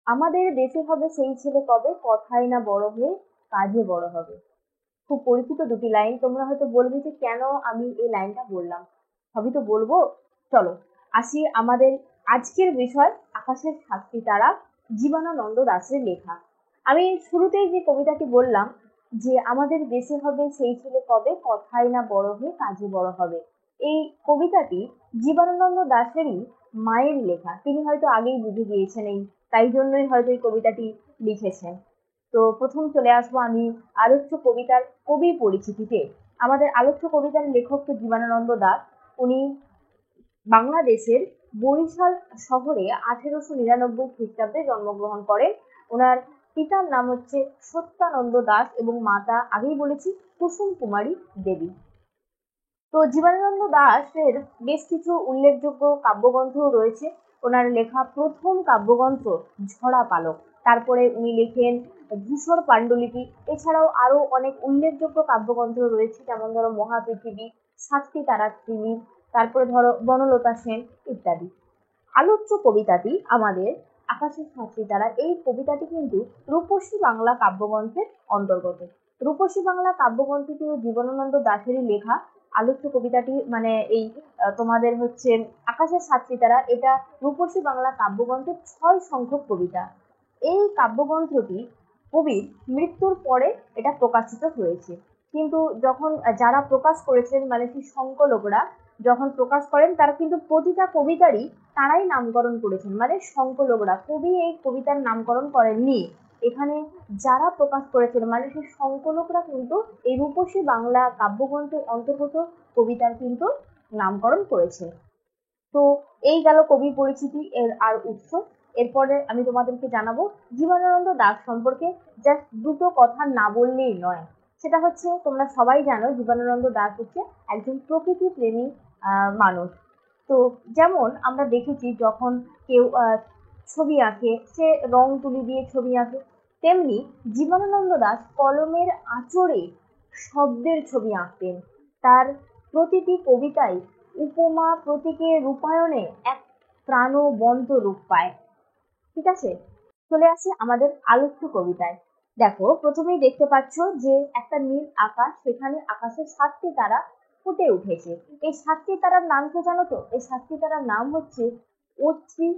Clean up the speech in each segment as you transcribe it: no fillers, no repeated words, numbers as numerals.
আমাদের দেশে হবে সেই ছেলে কবে, কথাই না বড় হয়ে কাজে বড় হবে। খুব পরিচিত দুটি লাইন। তোমরা হয়তো বলবে যে কেন আমি এই লাইনটা বললাম। সবই তো বলবো। চলো আসি আমাদের আজকের বিষয়, আকাশের সাতটি তারা, জীবনানন্দ দাশের লেখা। আমি শুরুতেই যে কবিতাটি বললাম যে আমাদের দেশে হবে সেই ছেলে কবে, কথাই না বড় হয়ে কাজে বড় হবে, এই কবিতাটি জীবনানন্দ দাশেরই মায়ের লেখা। তিনি হয়তো আগেই বুঝে গিয়েছেন, এই তাই জন্যই হয়তো এই কবিতাটি লিখেছেন। তো প্রথম চলে আসবো আমি আলোচ্য কবিতার কবি পরিচিতিতে। আমাদের আলোচ্য কবিতার লেখক তো জীবনানন্দ দাশ। উনি বাংলাদেশের বরিশাল শহরে 1899 খ্রিস্টাব্দে জন্মগ্রহণ করেন। ওনার পিতার নাম হচ্ছে সত্যানন্দ দাশ এবং মাতা আগেই বলেছি কুসুম কুমারী দেবী। তো জীবনানন্দ দাশের বেশ কিছু উল্লেখযোগ্য কাব্যগ্রন্থ রয়েছে। ওনার লেখা প্রথম কাব্যগ্রন্থ ঝরা পালক। তারপরে উনি লেখেন ধূসর পাণ্ডুলিপি। এছাড়াও আরো অনেক উল্লেখযোগ্য কাব্যগ্রন্থ রয়েছে, যেমন ধরো মহাপৃথিবী, সাতটি তারার ত্রিমির, তারপরে ধরো বনলতা সেন ইত্যাদি। আলোচ্য কবিতাটি আমাদের আকাশের সাতটি তারা, এই কবিতাটি কিন্তু রূপসী বাংলা কাব্যগ্রন্থের অন্তর্গত। রূপসী বাংলা কাব্যগ্রন্থটি জীবনানন্দ দাশেরই লেখা। আলোচ্য কবিতাটি মানে এই তোমাদের হচ্ছে আকাশের সাতটি তারা, এটা রূপসী বাংলা কাব্যগ্রন্থের 6 সংখ্যক কবিতা। এই কাব্যগ্রন্থটি কবির মৃত্যুর পরে এটা প্রকাশিত হয়েছে। কিন্তু যখন যারা প্রকাশ করেছেন মানে কি সংকলকরা যখন প্রকাশ করেন, তারা কিন্তু প্রতিটা কবিতারই তারাই নামকরণ করেছেন, মানে সংকলকরা। কবি এই কবিতার নামকরণ করেননি। এখানে যারা প্রকাশ করেছেন মানে সেই সংকলকরা কিন্তু এই রূপসী বাংলা কাব্যগ্রন্থের অন্তর্গত কবিতার কিন্তু নামকরণ করেছে। তো এই গেল কবি পরিচিতি এর আর উৎস। এরপরে আমি তোমাদেরকে জানাবো জীবনানন্দ দাশ সম্পর্কে জাস্ট দুটো কথা না বললেই নয়। সেটা হচ্ছে, তোমরা সবাই জানো জীবনানন্দ দাশ হচ্ছে একজন প্রকৃতি প্রেমী মানুষ। তো যেমন আমরা দেখেছি যখন কেউ ছবি আঁকে, সে রং তুলি দিয়ে ছবি আঁকে, তেমনি জীবনানন্দ দাশ কলমের আঁচড়ে শব্দের ছবি আঁকতেন। তার প্রতিটি কবিতায় উপমা প্রতীকের রূপায়ণে এক প্রাণবন্ত রূপ পায়। ঠিক আছে, চলে আসি আমাদের আলোচ্য কবিতায়। দেখো প্রথমেই দেখতে পাচ্ছ যে একটা নীল আকাশ, সেখানে আকাশের 7টি তারা ফুটে উঠেছে। এই 7টি তারার নাম কি জানো তো? এই 7টি তারার নাম হচ্ছে অত্রি,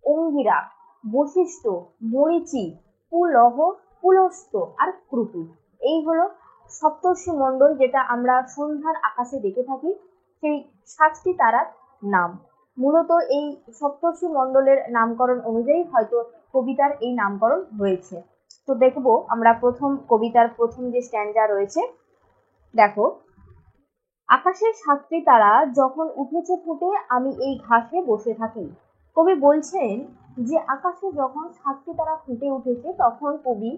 অঙ্গিরা, বশিষ্ঠ, মরীচি, পুলহ, পুলস্ত আর ক্রুতি। এই হলো সপ্তর্ষি মণ্ডল, যেটা আমরা সন্ধ্যার আকাশে দেখে থাকি। সেই 7টি তারার নাম মূলত এই সপ্তর্ষি মণ্ডলের নামকরণ অনুযায়ী হয়তো কবিতার এই নামকরণ হয়েছে। তো দেখবো আমরা প্রথম কবিতার প্রথম যে স্ট্যান্জা রয়েছে। দেখো, আকাশের 7টি তারা যখন উঠেছে ফুটে আমি এই ঘাসে বসে থাকি। কবি বলছেন যে আকাশে যখন 7টি তারা ফুটে উঠেছে তখন কবি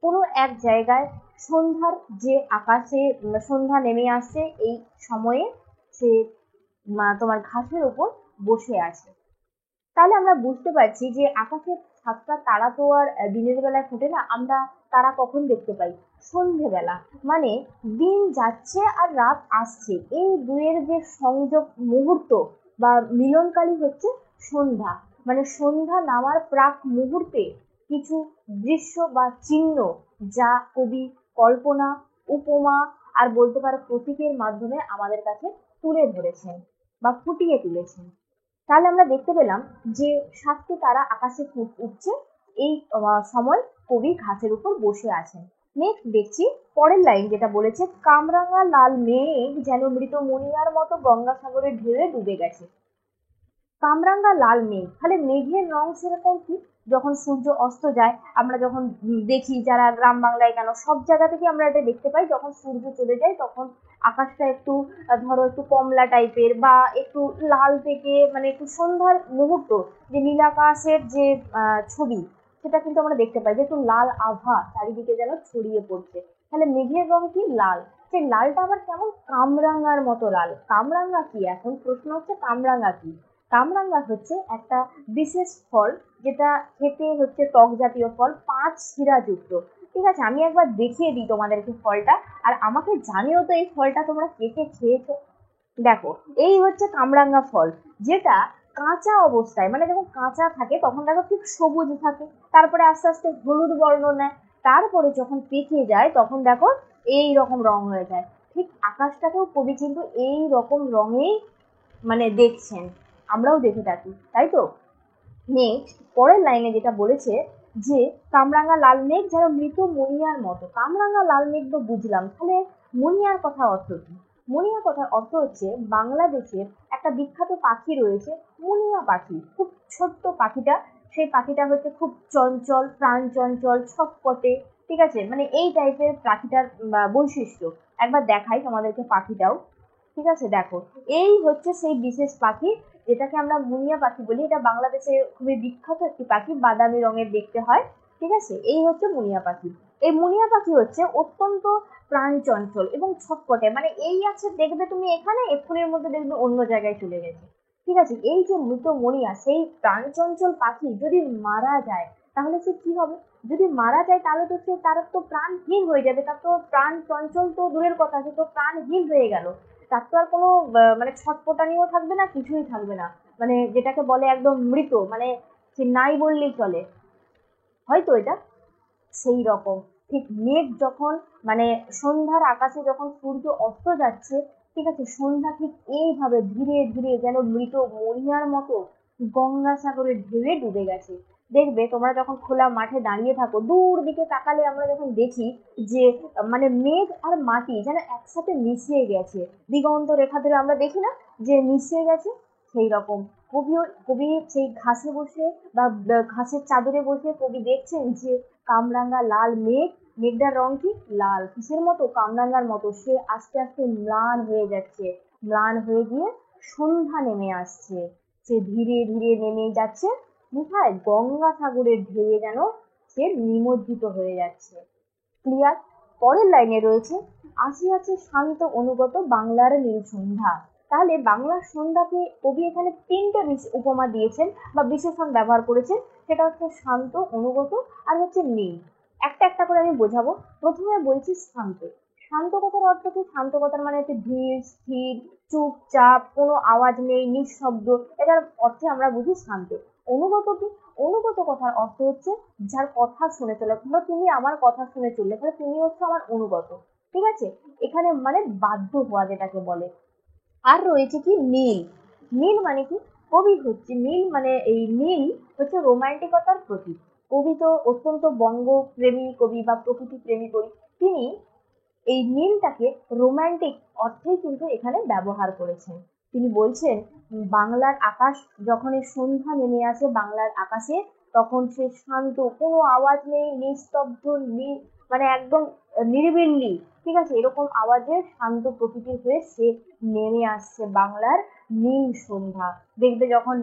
কোনো এক জায়গায় সন্ধ্যার যে আকাশে সন্ধ্যা নেমে আসছে এই সময়ে সে তোমার ঘাসের উপর বসে আছে। তাহলে আমরা বুঝতে পারছি যে আকাশের 7টা তারা তো আর দিনের বেলায় ফোটে না। আমরা তারা কখন দেখতে পাই? সন্ধেবেলা। মানে দিন যাচ্ছে আর রাত আসছে, এই দুয়ের যে সংযোগ মুহূর্ত বা মিলনকালী হচ্ছে সন্ধ্যা। মানে সন্ধ্যা নামার প্রাক মুহূর্তে কিছু দৃশ্য বা চিহ্ন যা কবি কল্পনা, উপমা আর বলতে পারো প্রতীকের মাধ্যমে আমাদের কাছে তুলে ধরেছেন বা ফুটিয়ে তুলেছেন। তাহলে আমরা দেখতে পেলাম যে 7টি তারা আকাশে উঠছে, এই সময় কবি ঘাসের উপর বসে আছেন। নেক্সট দেখছি পরের লাইন যেটা বলেছে, কামরাঙা লাল মেঘ যেন মৃত মনিয়ার মতো গঙ্গাসাগরের ঢেউয়ে ডুবে গেছে। কামরাঙ্গা লাল মেঘ, তাহলে মেঘের রং সেরকম কি? যখন সূর্য অস্ত যায়, আমরা যখন দেখি, যারা গ্রাম বাংলায় কেন সব জায়গা থেকে আমরা এটা দেখতে পাই, যখন সূর্য চলে যায় তখন আকাশটা একটু ধরো একটু কমলা টাইপের বা একটু লাল থেকে মানে একটু সন্ধ্যার মুহূর্ত, যে নীলাকাশের যে ছবি, সেটা কিন্তু আমরা দেখতে পাই যে একটু লাল আভা চারিদিকে যেন ছড়িয়ে পড়ছে। তাহলে মেঘের রং কি? লাল। সেই লালটা আবার কেমন? কামরাঙ্গার মতো লাল। কামরাঙ্গা কি? এখন প্রশ্ন হচ্ছে কামরাঙ্গা কি? কামরাঙ্গা হচ্ছে একটা বিশেষ ফল, যেটা খেতে হচ্ছে টক জাতীয় ফল, 5 শিরা যুক্ত। ঠিক আছে, আমি একবার দেখিয়ে দিই তোমাদেরকে ফলটা, আর আমাকে জানিও তো এই ফলটা তোমরা কে কে খেয়েছো। দেখো, এই হচ্ছে কামরাঙ্গা ফল, যেটা কাঁচা অবস্থায়, মানে যখন কাঁচা থাকে তখন দেখো ঠিক সবুজ থাকে, তারপরে আস্তে আস্তে হলুদ বর্ণ নেয়, তারপরে যখন পেকে যায় তখন দেখো এই রকম রং হয়ে যায়। ঠিক আকাশটাকেও কবি কিন্তু এই রকম রঙেই মানে দেখছেন, আমরাও দেখে থাকি, তাই তো। নেক্সট পরের লাইনে যেটা বলেছে যে কামরাঙা লাল মেঘ যেন মৃত মণিয়ার মতো। কামরাঙা লাল মেঘ তো বুঝলাম, তাহলে মণিয়ার কথার অর্থ কি? মণিয়া কথার অর্থ হচ্ছে বাংলাদেশের একটা বিখ্যাত পাখি রয়েছে মণিয়া পাখি, খুব ছোট্ট পাখিটা, সেই পাখিটা হচ্ছে খুব চঞ্চল, প্রাণ চঞ্চল, ছটপটে, ঠিক আছে, মানে এই টাইপের পাখিটার বৈশিষ্ট্য। একবার দেখাই তোমাদেরকে পাখিটাও, ঠিক আছে, দেখো এই হচ্ছে সেই বিশেষ পাখি যেটাকে আমরা মুনিয়া পাখি বলি। এটা বাংলাদেশে খুবই বিখ্যাত একটি পাখি, বাদামি রঙের দেখতে হয়, ঠিক আছে, এই হচ্ছে মুনিয়া পাখি। এই মুনিয়া পাখি হচ্ছে অত্যন্ত প্রাণ চঞ্চল এবং ছটপটে, মানে এই আছে দেখবে তুমি এখানে, এক্ষুনির মধ্যে দেখবে অন্য জায়গায় চলে গেছে, ঠিক আছে। এই যে মৃত মনিয়া, সেই প্রাণ চঞ্চল পাখি যদি মারা যায় তাহলে সে কি হবে? যদি মারা যায় তাহলে তো সে, তার তো প্রাণহীন হয়ে যাবে, তার তো প্রাণ চঞ্চল তো দূরের কথা, সে তো প্রাণহীন হয়ে গেল, তার তো আর কোনো মানে ছটপটানিও থাকবে না, কিছুই থাকবে না, মানে যেটাকে বলে একদম মৃত, মানে সে নাই বললেই চলে, হয়তো এটা সেই রকম। ঠিক মেঘ যখন মানে সন্ধ্যার আকাশে যখন সূর্য অস্ত যাচ্ছে, ঠিক আছে, সন্ধ্যা ঠিক এইভাবে ধীরে ধীরে যেন মৃত মরিয়ার মতো গঙ্গাসাগরের ঢেউয়ে ডুবে গেছে। দেখবে তোমরা যখন খোলা মাঠে দাঁড়িয়ে থাকো, দূর দিকে তাকালে আমরা যখন দেখি যে মানে মেঘ আর মাটি যেন একসাথে মিশিয়ে গেছে, দিগন্ত রেখা ধরে আমরা দেখি না যে মিশিয়ে গেছে, সেই রকম কবি সেই ঘাসে বসে বা ঘাসের চাদরে বসে কবি দেখছেন যে কামরাঙা লাল মেঘ, মেঘটার রং কি লাল, কিসের মতো? কামরাঙার মতো, সে আস্তে আস্তে ম্লান হয়ে যাচ্ছে, ম্লান হয়ে গিয়ে সন্ধ্যা নেমে আসছে, সে ধীরে ধীরে নেমে যাচ্ছে কোথায়? গঙ্গাসাগরের ঢেউয়ে যেন সে নিমজ্জিত হয়ে যাচ্ছে। ক্লিয়ার? পরের লাইনে রয়েছে আসিয়াছে শান্ত অনুগত বাংলার নীল সন্ধ্যা। তাহলে বাংলার সন্ধ্যাকে কবি এখানে তিনটে উপমা দিয়েছেন বা বিশেষণ ব্যবহার করেছেন, সেটা হচ্ছে শান্ত, অনুগত আর হচ্ছে নীল। একটা একটা করে আমি বোঝাবো। প্রথমে বলছি শান্ত। শান্ত কথার অর্থ কি? শান্ত কথার মানে হচ্ছে ধীর, স্থির, চুপচাপ, কোনো আওয়াজ নেই, নিঃশব্দ, এটার অর্থে আমরা বুঝি শান্ত। অনুগত কি? অনুগত কথার অর্থ হচ্ছে যার কথা শুনে চলে, ধরো তুমি আমার কথা শুনে চললে, তাহলে তুমি হচ্ছে আমার অনুগত, ঠিক আছে, এখানে মানে বাধ্য হওয়া যেটাকে বলে। আর রয়েছে কি নীল। নীল মানে কি? কবি হচ্ছে নীল, মানে এই নীল হচ্ছে রোমান্টিকতার প্রতীক। কবি তো অত্যন্ত বঙ্গপ্রেমী কবি বা প্রকৃতি প্রেমী কবি, তিনি এই নীলটাকে রোমান্টিক অর্থেই কিন্তু এখানে ব্যবহার করেছেন। তিনি বলছেন বাংলার আকাশ যখন এই সন্ধ্যা নেমে আসে বাংলার আকাশে, তখন সে শান্ত, কোনো আওয়াজ নেই, নিস্তব্ধ, মানে একদম নিরিবিলি, ঠিক আছে, এরকম আওয়াজে শান্ত প্রকৃতির হয়ে সে নেমে আসছে বাংলার নীল সন্ধ্যা। দেখবে যখন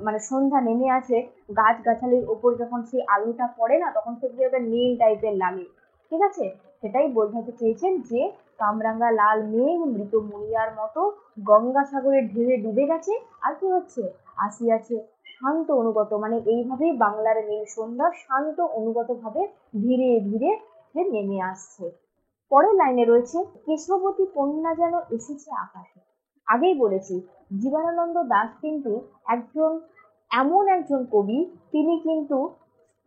মানে সন্ধ্যা নেমে আসে, গাছ গাছালির ওপর যখন সেই আলোটা পড়ে না, তখন সেগুলো একটা নীল টাইপের লাগে, ঠিক আছে। সেটাই বোঝাতে চেয়েছেন যে কামরাঙা লাল মেঘ মৃত মরিয়ার মতো গঙ্গাসাগরের ঢেউয়ে ডুবে গেছে, আর কি হচ্ছে? আসিয়াছে শান্ত অনুগত, মানে এইভাবেই বাংলার নীল সন্ধ্যা শান্ত অনুগত ভাবে ধীরে ধীরে সে নেমে আসছে। পরের লাইনে রয়েছে কেশবতী কন্যা যেন এসেছে আকাশে। আগেই বলেছি জীবনানন্দ দাশ কিন্তু একজন এমন একজন কবি, তিনি কিন্তু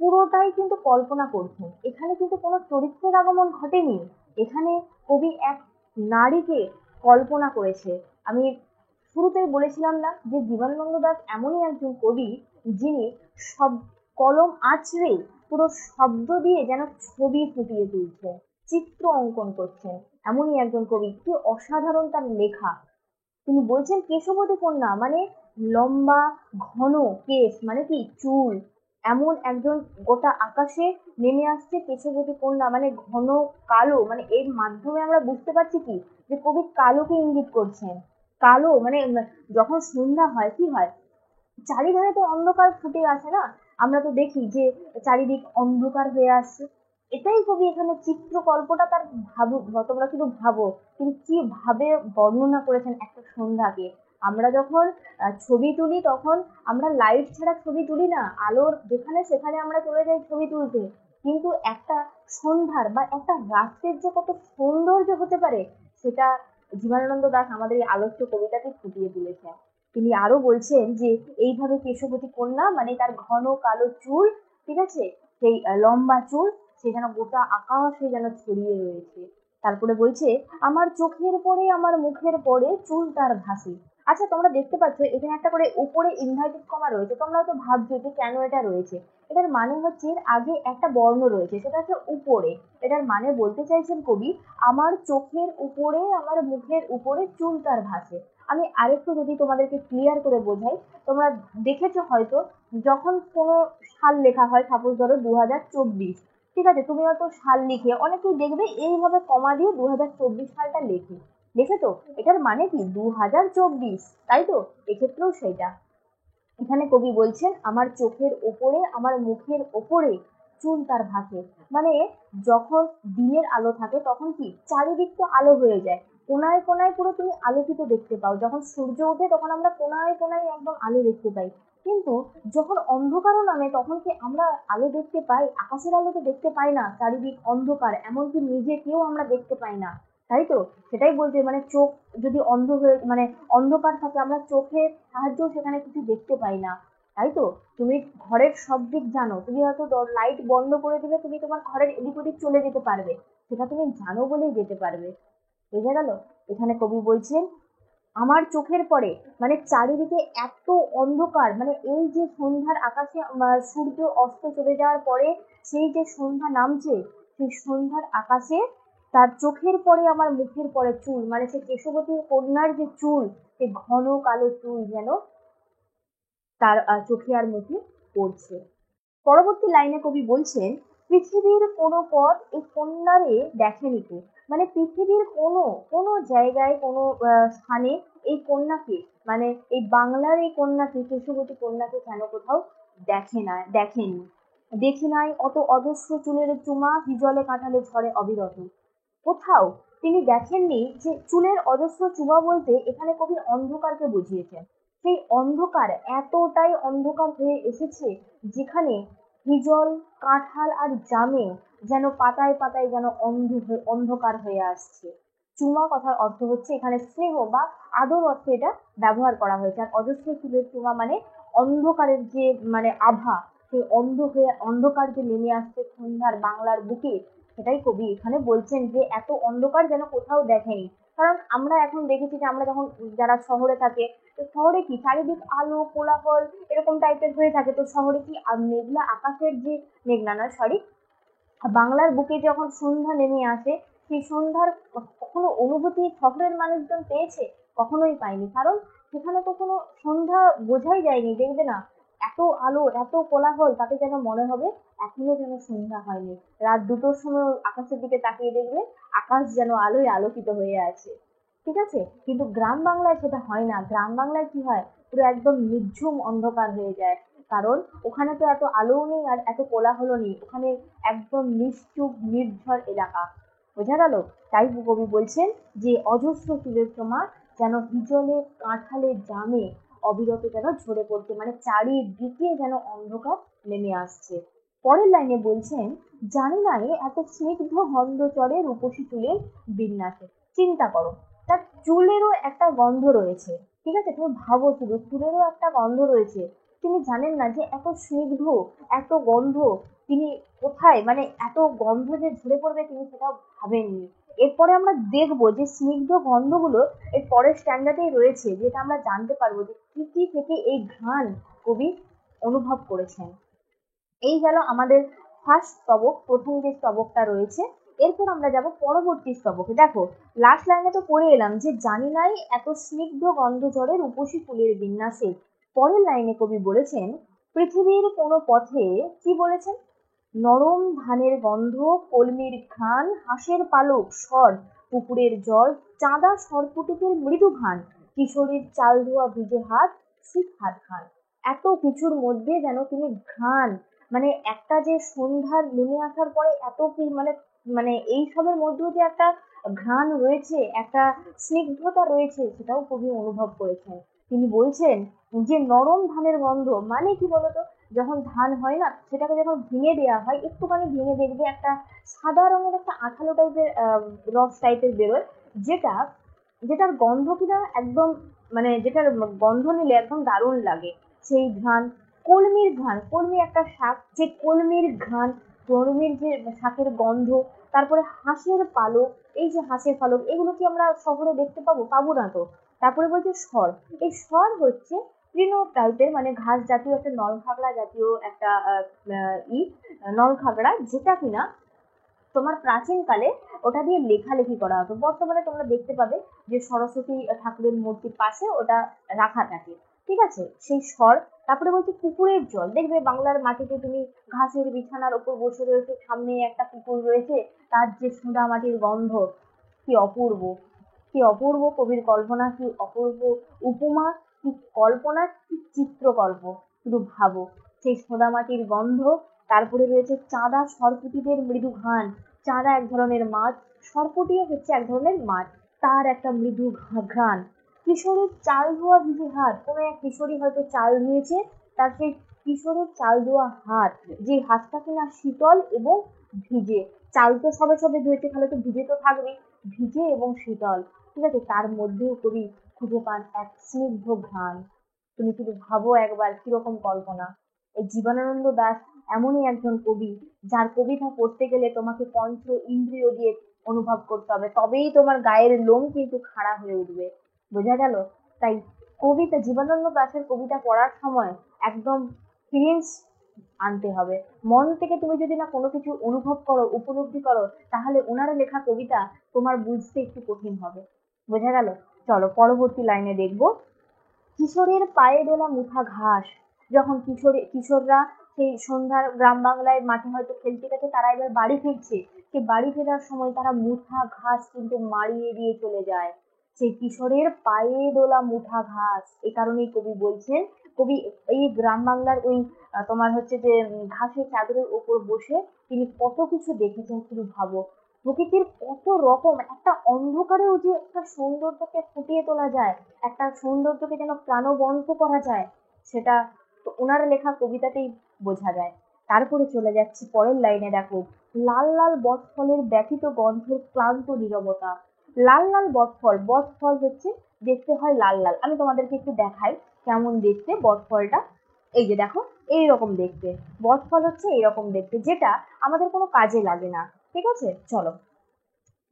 পুরোটাই কিন্তু কল্পনা করছেন, এখানে কিন্তু কোনো চরিত্রের আগমন ঘটেনি, এখানে কবি এক নারীকে কল্পনা করেছে। আমি শুরুতেই বলেছিলাম না যে জীবনানন্দ দাশ এমনই একজন কবি যিনি সব কলম আঁচড়ে পুরো শব্দ দিয়ে যেন ছবি ফুটিয়ে তুলছেন, চিত্র অঙ্কন করছেন, এমনই একজন কবি, কি অসাধারণ তার লেখা। তিনি বলছেন কেশবতী কন্যা মানে লম্বা ঘন কেশ, মানে কি চুল, এমন একজন গোটা আকাশে নেমে আসছে কেশবতী কন্যা, মানে ঘন কালো, মানে এর মাধ্যমে আমরা বুঝতে পারছি কি যে কবি কালোকে ইঙ্গিত করছেন। কালো মানে যখন সন্ধ্যা হয় কি হয়, চারিধারে তো অন্ধকার ফুটে আসে না, আমরা তো দেখি যে চারিদিক অন্ধকার হয়ে আসছে, এটাই কবি এখানে চিত্রকল্পটা তার ভাবো, তোমরা শুধু ভাবো তিনি কি ভাবে বর্ণনা করেছেন একটা সন্ধ্যাকে। আমরা যখন ছবি তুলি তখন আমরা লাইট ছাড়া ছবি তুলি না, আলোর যেখানে সেখানে আমরা চলে যাই ছবি তুলতে, কিন্তু একটা সন্ধ্যার বা একটা রাত্রের যে কত সৌন্দর্য হতে পারে, সেটা জীবনানন্দ দাশ আমাদের এই আলোচ্য কবিতাটি ফুটিয়ে তুলেছে। তিনি আরো বলছেন যে এইভাবে কেশবতী কন্যা মানে তার ঘন কালো চুল, ঠিক আছে, সেই লম্বা চুল, সে যেন গোটা আকাশে যেন ছড়িয়ে রয়েছে। তারপরে বলছে আমার চোখের পরে আমার মুখের পরে চুল তার ভাসে। আচ্ছা, তোমরা দেখতে পাচ্ছ এখানে একটা করে উপরে ইনভার্টেড কমা রয়েছে, তোমরা হয়তো ভাবছো যে কেন এটা রয়েছে। এটার মানে হচ্ছে এর আগে একটা বর্ণ রয়েছে, সেটা হচ্ছে উপরে। এটার মানে বলতে চাইছেন কবি আমার চোখের উপরে আমার মুখের উপরে চুল তার ভাসে। আমি আরেকটু যদি তোমাদেরকে ক্লিয়ার করে বোঝাই, তোমরা দেখেছো হয়তো যখন কোনো সাল লেখা হয়, সাপোজ ধরো 2024, ঠিক আছে, তুমি হয়তো সাল লিখে অনেকেই দেখবে এইভাবে কমা দিয়ে 2024 সালটা লেখে, দেখেছো? এটার মানে কি 2024, তাই তো? এক্ষেত্রেও সেটা। এখানে কবি বলছেন আমার চোখের ওপরে আমার মুখের ওপরে চুল তার ভাসে। মানে যখন দিনের আলো থাকে তখন কি চারিদিক তো আলো হয়ে যায়, কোনায় কোনায় পুরো তুমি আলোকিত দেখতে পাও। যখন সূর্য ওঠে তখন আমরা কোনায় কোনায় একদম আলো দেখতে পাই। কিন্তু যখন অন্ধকারও নামে তখন কি আমরা আলো দেখতে পাই? আকাশের আলো তো দেখতে পাই না, চারিদিক অন্ধকার, এমনকি নিজেকেও আমরা দেখতে পাই না, তাই তো? সেটাই বলতে মানে চোখ যদি অন্ধ হয়ে মানে অন্ধকার থাকে, আমরা চোখের সাহায্যেও সেখানে কিছু দেখতে পাই না, তাই তো? তুমি ঘরের সব দিক জানো, তুমি হয়তো লাইট বন্ধ করে দিলে তুমি তোমার ঘরের এদিক ওদিক চলে যেতে পারবে, সেটা তুমি জানো বলেই যেতে পারবে। বোঝা গেল? এখানে কবি বলছেন আমার চোখের পরে মানে চারিদিকে এত অন্ধকার, মানে এই যে সন্ধ্যার আকাশে সূর্য অস্ত চলে যাওয়ার পরে সেই যে সন্ধ্যা নামছে, সেই সন্ধ্যার আকাশে তার চোখের পরে আমার মুখের পরে চুল, মানে সে কেশবতী কন্যার যে চুল, সেই ঘন কালো চুল যেন তার চোখে আর মুখে পড়ছে। পরবর্তী লাইনে কবি বলছেন পৃথিবীর কোনো পথ এই কন্যারে দেখেনি কেউ। মানে পৃথিবীর কোনো কোনো জায়গায় কোনো স্থানে এই কন্যাকে, মানে এই বাংলার এই কন্যাকে, কেশবতী কন্যাকে কেন কোথাও দেখেনি। দেখি নাই অত অজস্র চুলের চুমা হিজলে কাঁঠালে ঝরে অবিরত। কোথাও তিনি দেখেননি যে চুলের অজস্র চূড়া বলতে এখানে কবি অন্ধকারকে বুঝিয়েছেন। সেই অন্ধকার এতটাই অন্ধকার হয়ে এসেছে যেখানে হিজল, কাঁঠাল আর জামে যেন পাতায় পাতায় যেন অন্ধকার হয়ে আসছে। চুমা কথার অর্থ হচ্ছে এখানে স্নেহ বা আদর অর্থে এটা ব্যবহার করা হয়েছে। আর অজস্র চুলের চুমা মানে অন্ধকারের যে মানে আভা, সেই অন্ধকার যে নেমে আসছে সন্ধ্যার বাংলার বুকে, সেটাই কবি এখানে বলছেন যে এত অন্ধকার যেন কোথাও দেখেনি। কারণ আমরা এখন দেখেছি যে আমরা যখন যারা শহরে থাকে, তো শহরে কি চারিদিক আলো কোলাহল এরকম টাইপের হয়ে থাকে, তো শহরে কি মেঘলা আকাশের যে মেঘলা নয় সরি, বাংলার বুকে যখন সন্ধ্যা নেমে আসে, সেই সন্ধ্যার কখনো অনুভূতি শহরের মানুষজন পেয়েছে? কখনোই পায়নি। কারণ সেখানে তো কোনো সন্ধ্যা বোঝাই যায়নি, দেখবে না এত আলো এত কোলাহল, তাতে যেন মনে হবে এখনো যেন সন্ধ্যা হয়নি। রাত 2টোর সময় আকাশের দিকে তাকিয়ে দেখবে আকাশ যেন আলোয় আলোকিত হয়ে আছে, ঠিক আছে? কিন্তু গ্রাম বাংলায় সেটা হয় না। গ্রাম বাংলায় কি হয়, পুরো একদম নিঝুম অন্ধকার হয়ে যায়। কারণ ওখানে তো এত আলোও নেই আর এত কোলাহলও নেই, ওখানে একদম নিশ্চুপ নির্ঝর এলাকা। বোঝা গেল? তাই কবি বলছেন যে অজস্র চুলের তোমার যেন হিজলে কাঁঠালে জামে অবিরত যেন ঝরে পড়ছে, মানে চারিদিকে যেন অন্ধকার নেমে আসছে। পরের লাইনে বলছেন জানি না এত স্নিগ্ধ গন্ধ চড়ে রূপসী চুলের বিন্যাসে। চিন্তা করো, তার চুলেরও একটা গন্ধ রয়েছে, ঠিক আছে? তুমি ভাবো শুধু চুলেরও একটা গন্ধ রয়েছে, তিনি জানেন না যে এত স্নিগ্ধ এত গন্ধ তিনি কোথায়, মানে এত গন্ধ যে ঝরে পড়বে তিনি সেটাও ভাবেননি। এরপরে আমরা দেখবো যে স্নিগ্ধ গন্ধগুলো এর পরের স্ট্যান্ডার্ডেই রয়েছে, যেটা আমরা জানতে পারবো যে কি কি থেকে এই ঘ্রাণ কবি অনুভব করেছেন। এই গেল আমাদের ফার্স্ট স্তবক, প্রথম যে স্তবকটা রয়েছে। এরপর আমরা যাব পরবর্তী স্তবকে। দেখো লাস্ট লাইনে তো পড়ে এলাম যে জানি নাই এত স্নিগ্ধ গন্ধ ঝরে রূপসী ফুলের বিন্যাসে। পরের লাইনে কবি বলেছেন পৃথিবীর কোনো পথে, কি বলেছেন, নরম ধানের গন্ধ, কলমির ঘ্রাণ, হাঁসের পালক স্বর, পুকুরের জল, চাঁদা সরপুটিকের মৃদু ঘ্রাণ, কিশোরীর চাল ধোয়া ভিজে হাত, শীত হাত ঘ্রাণ। এত কিছুর মধ্যে যেন তিনি ঘ্রাণ, মানে একটা যে সন্ধ্যার নেমে আসার পরে এত কি মানে মানে এই সবের মধ্যেও যে একটা ঘ্রাণ রয়েছে, একটা স্নিগ্ধতা রয়েছে, সেটাও কবি অনুভব করেছেন। তিনি বলছেন যে নরম ধানের গন্ধ মানে কি বলতো, যখন ধান হয় না সেটাকে যখন ভেঙে দেওয়া হয়, একটুখানি ভেঙে দেখবে একটা সাদা রঙের একটা আঠালো টাইপের রস টাইপের বেরোয়, যেটা যেটার গন্ধ কিনা একদম, মানে যেটার গন্ধ নিলে একদম দারুণ লাগে, সেই ঘ্রাণ। কলমির ঘ্রাণ, কলমি একটা শাক, যে কলমির ঘ্রাণ, কলমির যে শাকের গন্ধ। তারপরে হাঁসের পালক, এই যে হাঁসের পালক, এগুলো কি আমরা শহরে দেখতে পাবো? পাবো না তো। তারপরে বলছে সর, এই সর হচ্ছে তৃণ টাইপের, মানে ঘাস জাতীয় একটা নলখাগড়া জাতীয় একটা নলখাগড়া, যেটা কিনা তোমার প্রাচীনকালে ওটা দিয়ে লেখালেখি করা হতো। বর্তমানে তোমরা দেখতে পাবে যে সরস্বতী ঠাকুরের মূর্তির পাশে ওটা রাখা থাকে, ঠিক আছে, সেই স্বর। তারপরে বলছি পুকুরের জল, দেখবে বাংলার মাটিতে তুমি ঘাসের বিছানার ওপর বসে রয়েছে, সামনে একটা পুকুর রয়েছে, তার যে সোঁদা মাটির গন্ধ, কি অপূর্ব, কি অপূর্ব কবির কল্পনা, কি অপূর্ব উপমা, কি কল্পনা, কি চিত্রকল্প, শুধু ভাবো। সেই সোঁদা মাটির গন্ধ। তারপরে রয়েছে চাঁদা সরপুঁটিদের মৃদু ঘ্রাণ। চাঁদা এক ধরনের মাছ, সরপুঁটিও হচ্ছে এক ধরনের মাছ, তার একটা মৃদু ঘ্রাণ। কিশোরের চাল ধোয়া ভিজে হাত, কোনো এক কিশোরী হয়তো চাল ধুয়েছে, তার সেই কিশোরের চাল ধোয়া হাত, যে হাতটা কিনা শীতল এবং ভিজে। চাল তো সবে সবে ধুয়েছে, তাহলে তো ভিজে তো থাকবেই, ভিজে এবং শীতল, ঠিক আছে, তার মধ্যেও কবি খুঁজে পান এক স্নিগ্ধ ঘ্রাণ। তুমি শুধু ভাবো একবার কিরকম কল্পনা। এই জীবনানন্দ দাশ এমনই একজন কবি, যার কবিতা পড়তে গেলে তোমাকে পঞ্চ ইন্দ্রিয় দিয়ে অনুভব করতে হবে, তবেই তোমার গায়ের লোম কিন্তু খাড়া হয়ে উঠবে। বোঝা গেল? তাই কবিতা, জীবনানন্দ দাশের কবিতা পড়ার সময় একদম ফিলিংস আনতে হবে। মন থেকে তুমি যদি না কোনো কিছু অনুভব করো, উপলব্ধি করো, তাহলে ওনার লেখা কবিতা তোমার বুঝতে একটু কঠিন হবে। বোঝা গেল? চলো পরবর্তী লাইনে দেখবো। কিশোরের পায়ে দোলা মুঠা ঘাস, যখন কিশোররা সেই সন্ধ্যার গ্রাম বাংলায় মাঠে হয়তো খেলতে গেছে, তারা এবার বাড়ি ফিরছে, সে বাড়ি ফেরার সময় তারা মুঠা ঘাস কিন্তু মাড়িয়ে দিয়ে চলে যায়। সেই কিশোরের পায়ে দোলা মুঠা ঘাস, এই কারণেই কবি বলছেন, কবি এই গ্রাম বাংলার ওই তোমার হচ্ছে যে ঘাসের চাদরের উপর বসে তিনি কত কিছু দেখেছেন, শুধু ভাবো। প্রকৃতির কত রকম, একটা অন্ধকারেও যে একটা সৌন্দর্যকে ফুটিয়ে তোলা যায়, একটা সৌন্দর্যকে যেন প্রাণবন্ত করা যায়, সেটা তো ওনার লেখা কবিতাতেই বোঝা যায়। তারপরে চলে যাচ্ছি পরের লাইনে, দেখো। লাল লাল বটফলের ব্যথিত গন্ধের ক্লান্ত নীরবতা। লাল লাল বটফল, বটফল হচ্ছে দেখতে হয় লাল লাল, আমি তোমাদেরকে একটু দেখাই কেমন দেখতে বটফলটা। এই যে দেখো, এইরকম দেখতে বটফল হচ্ছে, এইরকম দেখতে, যেটা আমাদের কোনো কাজে লাগে না, ঠিক আছে। চলো,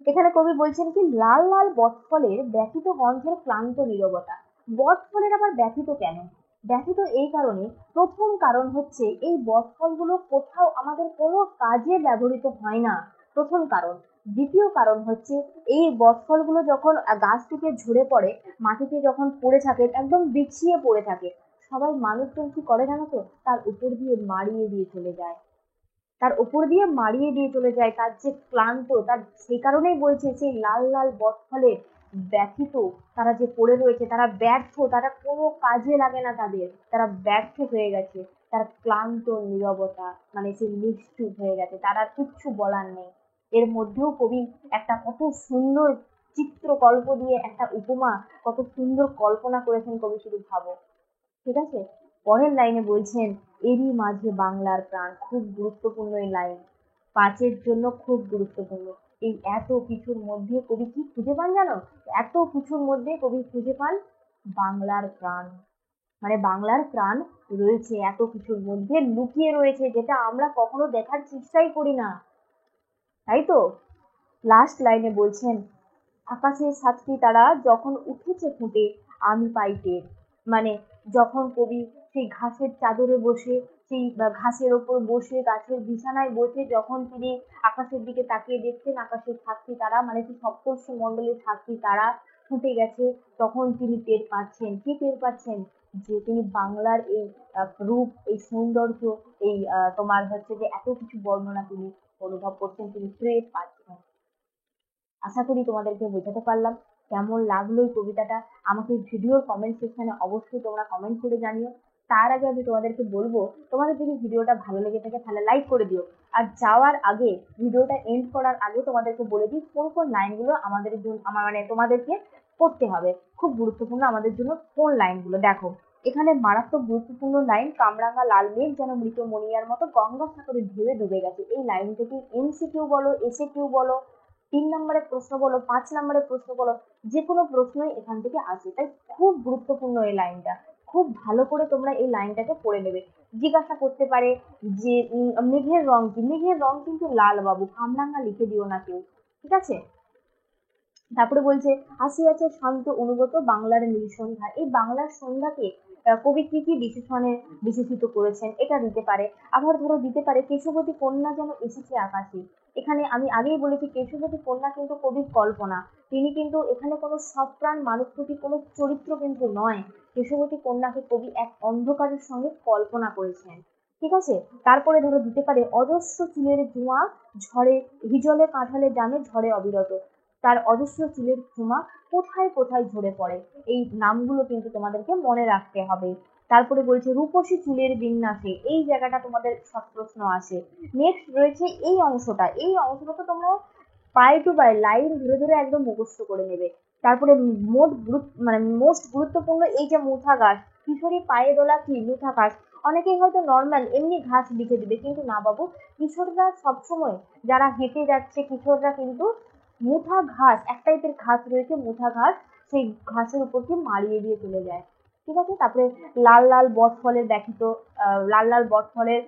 এখানে কবি বলছেন কি, লাল লাল বটফলের ব্যথিত গন্ধের ক্লান্ত নীরবতা। বটফলের আবার ব্যথিত কেন? ব্যথিত এই কারণে, প্রথম কারণ হচ্ছে এই বটফলগুলো কোথাও আমাদের কোনো কাজে ব্যবহৃত হয় না, প্রথম কারণ। দ্বিতীয় কারণ হচ্ছে, এই বটফলগুলো যখন গাছ থেকে ঝরে পড়ে, মাটিতে যখন পড়ে থাকে, একদম বিছিয়ে পড়ে থাকে, সবাই মানুষজন কি করে জানো তো, তার উপর দিয়ে মাড়িয়ে দিয়ে চলে যায়, তার উপর দিয়ে মাড়িয়ে দিয়ে চলে যায়, তার যে ক্লান্ত, তার সেই কারণেই বলছে সেই লাল লাল বটফলে ব্যথিত, তারা যে পড়ে রয়েছে, তারা ব্যর্থ, তারা কোনো কাজে লাগে না তাদের, তারা ব্যর্থ হয়ে গেছে, তার ক্লান্ত নীরবতা, মানে সে নিশ্চুপ হয়ে গেছে, তার আর কিচ্ছু বলার নেই। এর মধ্যেও কবি একটা কত সুন্দর চিত্রকল্প দিয়ে একটা উপমা, কত সুন্দর কল্পনা করেছেন কবি, শুধু ভাবো, ঠিক আছে। পরের লাইনে বলছেন, এরই মাঝে বাংলার প্রাণ, খুব গুরুত্বপূর্ণ এই লাইন, পাঁচের জন্য খুব গুরুত্বপূর্ণ। এই এত কিছুর মধ্যে কবি কি খুঁজে পান জানো? এত কিছুর মধ্যে কবি খুঁজে পান বাংলার প্রাণ, মানে বাংলার প্রাণ রয়েছে এত কিছুর মধ্যে লুকিয়ে রয়েছে, যেটা আমরা কখনো দেখার চেষ্টাই করি না, তাই তো। লাস্ট লাইনে বলছেন, আকাশের সাতটি তারা যখন উঠেছে ফুটে, আমি পাই টের। মানে যখন কবি সেই ঘাসের চাদরে বসে, সেই ঘাসের ওপর বসে, গাছের বিছানায় বসে যখন তিনি আকাশের দিকে তাকিয়ে দেখছেন, আকাশের সাতটি তারা, মানে সেই সপ্তর্ষি মণ্ডলের সাতটি তারা ফুটে গেছে, তখন তিনি টের পাচ্ছেন, কি টের পাচ্ছেন, যে তিনি বাংলার এই রূপ, এই সৌন্দর্য, এই তোমার হচ্ছে যে এত কিছু বর্ণনা তিনি অনুভব করছেন, তিনি টের পাচ্ছেন। আশা করি তোমাদেরকে বোঝাতে পারলাম। কেমন লাগলো এই কবিতাটা আমাকে ভিডিওর কমেন্ট সেকশনে অবশ্যই তোমরা কমেন্ট করে জানিও। তার আগে আমি তোমাদেরকে বলবো, তোমাদের যদি ভিডিওটা ভালো লেগে থাকে তাহলে লাইক করে দিও। আর যাওয়ার আগে, ভিডিওটা এন্ড করার আগে তোমাদেরকে বলে দিই কোন কোন লাইনগুলো আমাদের জন্য, আমার মানে তোমাদেরকে পড়তে হবে, খুব গুরুত্বপূর্ণ আমাদের জন্য কোন লাইনগুলো। দেখো, এখানে মারাত্মক গুরুত্বপূর্ণ লাইন, কামরাঙা লাল মেঘ যেন মৃত মনিয়ার মতো গঙ্গা সাগরে ঢেউয়ে ডুবে গেছে। এই লাইন থেকে এমসিকিউ বলো, এসএ কিউ বলো, 3 নম্বরের প্রশ্ন বলো, 5 নম্বরের প্রশ্ন বলো, যে কোনো প্রশ্নই এখান থেকে আসে। তাই খুব গুরুত্বপূর্ণ এই লাইনটা। খুব ভালো করে তোমরা এই লাইনটাকে পড়ে নেবে। জিজ্ঞাসা করতে পারে যে মেঘের রং কি? মেঘের রং কিন্তু লাল বাবু, কামরাঙা লিখে দিও না কেউ, ঠিক আছে? তারপরে বলছে আসিয়াছে শান্ত অনুগত বাংলার নীল সন্ধ্যা। এই বাংলার সন্ধ্যাকে কবি কি কি বিশেষণে বিশেষিত করেছেন, এটা দিতে পারে। আবার ধরো দিতে পারে কেশবতী কন্যা যেন এসেছে আকাশে। এখানে আমি আগেই বলেছি কেশবতী কন্যা কিন্তু কবির কল্পনা। তিনি কিন্তু এখানে কোনো সপ্রাণ মানবপ্রতি কোনো চরিত্র কিন্তু নয়। কেশবতী কন্যাকে কবি এক অন্ধকারের সঙ্গে কল্পনা করেছেন, ঠিক আছে? তারপরে ধরো দিতে পারে অজস্র চুলের ধোঁয়া ঝড়ে, হিজলে কাঁঠালে জামে ঝড়ে অবিরত। তার অজস্র চুলের ধোঁয়া কোথায় কোথায় ঝরে পড়ে, এই নামগুলো কিন্তু তোমাদেরকে মনে রাখতে হবে। তারপরে বলছে রূপসী চুলের বিন্যাসে, এই জায়গাটা তোমাদের সব প্রশ্ন আসে। নেক্সট রয়েছে এই অংশটা তো তোমরা পাই টু বাই লাইন ধরে ধরে একদম মুখস্থ করে নেবে। তারপরে মোস্ট গুরুত্বপূর্ণ এই যে মুথা ঘাস, কিশোরী পায়ে দোলা কি মুথা ঘাস। অনেকেই হয়তো নর্মাল এমনি ঘাস লিখে দিবে, কিন্তু না বাবু, কিশোররা সবসময় যারা হেঁটে যাচ্ছে কিশোররা কিন্তু মুঠা ঘাস, এক টাইপের ঘাস রয়েছে মুঠা ঘাস, সেই ঘাসের উপর দিয়ে মাড়িয়ে দিয়ে চলে যায়, ঠিক আছে? তারপরে লাল লাল বটফলের ব্যথিত, লাল লাল বটফলের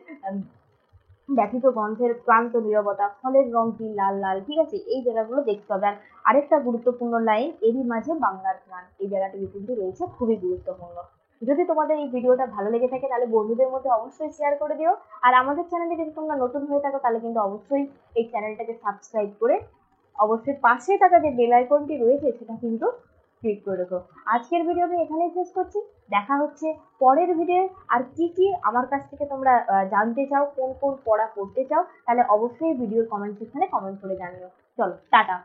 ব্যথিত গন্ধের ক্লান্ত নীরবতা, ফলের রং কি লাল লাল, ঠিক আছে? এই জায়গাগুলো দেখতে হবে। আর আরেকটা গুরুত্বপূর্ণ লাইন, এরই মাঝে বাংলার প্রাণ, এই জায়গাটা কিন্তু রয়েছে, খুবই গুরুত্বপূর্ণ। যদি তোমাদের এই ভিডিওটা ভালো লেগে থাকে তাহলে বন্ধুদের মধ্যে অবশ্যই শেয়ার করে দিও। আর আমাদের চ্যানেলে যদি তোমরা নতুন হয়ে থাকো তাহলে কিন্তু অবশ্যই এই চ্যানেলটাকে সাবস্ক্রাইব করে অবশ্যই পাশে থাকা যে বেল আইকনটি রয়েছে সেটা কিন্তু ক্লিক করে রেখো। আজকের ভিডিও আমি এখানেই শেষ করছি। দেখা হচ্ছে পরের ভিডিও। আর কি কি আমার কাছ থেকে তোমরা জানতে চাও, কোন কোন পড়া পড়তে চাও, তাহলে অবশ্যই ভিডিওর কমেন্ট সেকশনে কমেন্ট করে জানিও। চলো টাটা।